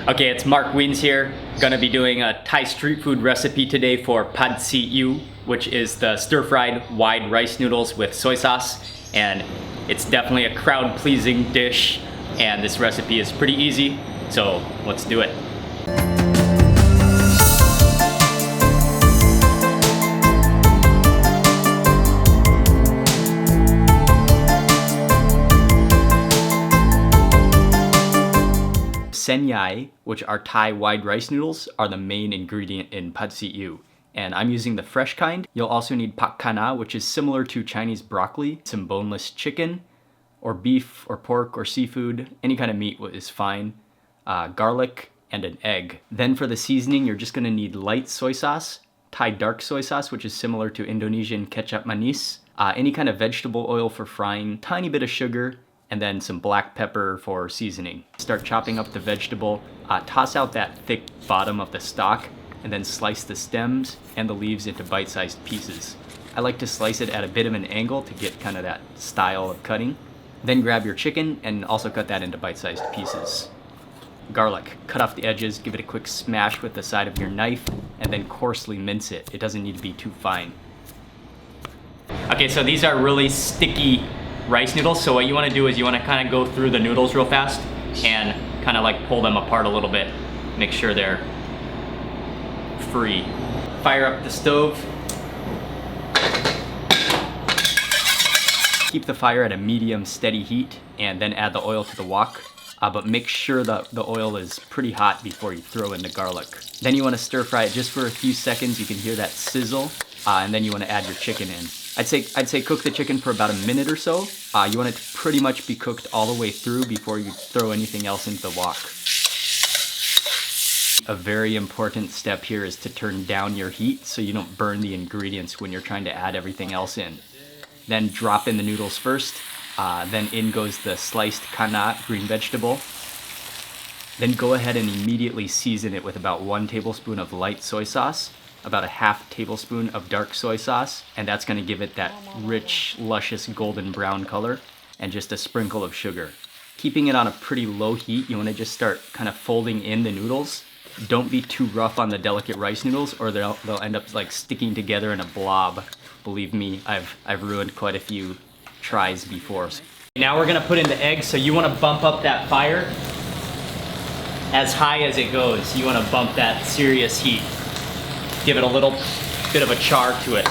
Okay, it's Mark Wiens here. Gonna be doing a Thai street food recipe today for pad see ew, which is the stir-fried wide rice noodles with soy sauce. And it's definitely a crowd-pleasing dish, and this recipe is pretty easy, so let's do it. Sen yai, which are Thai wide rice noodles, are the main ingredient in pad see ew. And I'm using the fresh kind. You'll also need pak kana, which is similar to Chinese broccoli, some boneless chicken, or beef, or pork, or seafood. Any kind of meat is fine. Garlic, and an egg. Then for the seasoning, you're just gonna need light soy sauce, Thai dark soy sauce, which is similar to Indonesian kecap manis, any kind of vegetable oil for frying, tiny bit of sugar, and then some black pepper for seasoning. Start chopping up the vegetable, toss out that thick bottom of the stalk, and then slice the stems and the leaves into bite-sized pieces. I like to slice it at a bit of an angle to get kind of that style of cutting. Then grab your chicken and also cut that into bite-sized pieces. Garlic, cut off the edges, give it a quick smash with the side of your knife, and then coarsely mince it. It doesn't need to be too fine. Okay, so these are really sticky rice noodles, so what you want to do is you want to kind of go through the noodles real fast and kind of like pull them apart a little bit. Make sure they're free. Fire up the stove. Keep the fire at a medium steady heat and then add the oil to the wok. But make sure that the oil is pretty hot before you throw in the garlic. Then you want to stir fry it just for a few seconds. You can hear that sizzle, and then you want to add your chicken in. I'd say cook the chicken for about a minute or so. You want it to pretty much be cooked all the way through before you throw anything else into the wok. A very important step here is to turn down your heat so you don't burn the ingredients when you're trying to add everything else in. Then drop in the noodles first. Then in goes the sliced kana, green vegetable. Then go ahead and immediately season it with about 1 tablespoon of light soy sauce, about a half tablespoon of dark soy sauce, and that's going to give it that rich, luscious golden brown color, and just a sprinkle of sugar. Keeping it on a pretty low heat, you want to just start kind of folding in the noodles. Don't be too rough on the delicate rice noodles or they'll end up like sticking together in a blob. Believe me, I've ruined quite a few tries before. Now we're gonna put in the egg, so you wanna bump up that fire as high as it goes. You wanna bump that serious heat. Give it a little bit of a char to it.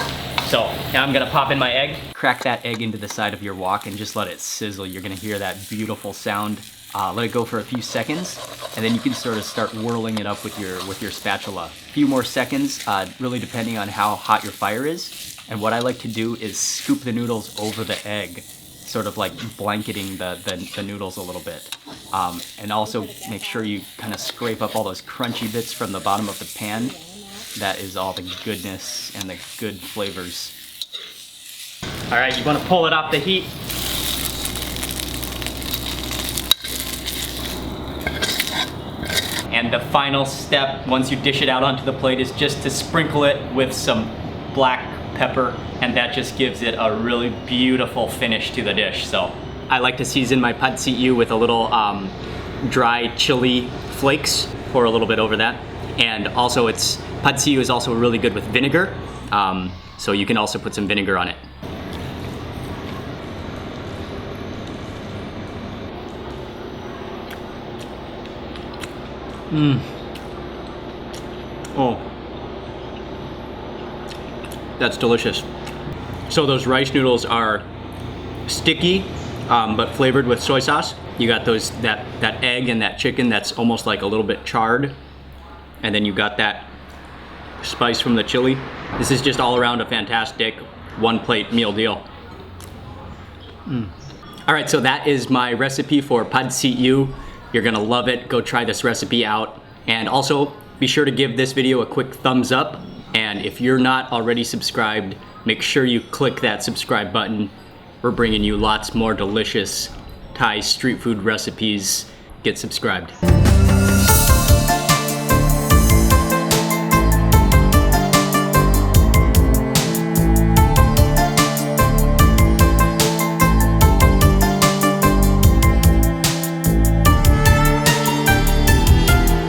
So now I'm gonna pop in my egg. Crack that egg into the side of your wok and just let it sizzle. You're gonna hear that beautiful sound. Let it go for a few seconds, and then you can sort of start whirling it up with your spatula. A few more seconds, really depending on how hot your fire is. And what I like to do is scoop the noodles over the egg, sort of like blanketing the noodles a little bit. And also make sure you kind of scrape up all those crunchy bits from the bottom of the pan. That is all the goodness and the good flavors. All right, you want to pull it off the heat. And the final step, once you dish it out onto the plate, is just to sprinkle it with some black pepper, and that just gives it a really beautiful finish to the dish. So I like to season my pad see ew with a little dry chili flakes. Pour a little bit over that. And also pad see ew is also really good with vinegar, so you can also put some vinegar on it. Oh, that's delicious. So those rice noodles are sticky, but flavored with soy sauce. You got that egg and that chicken that's almost like a little bit charred, and then you got that spice from the chili. This is just all around a fantastic one-plate meal deal. All right, so that is my recipe for pad see ew. You're gonna love it. Go try this recipe out. And also, be sure to give this video a quick thumbs up. And if you're not already subscribed, make sure you click that subscribe button. We're bringing you lots more delicious Thai street food recipes. Get subscribed.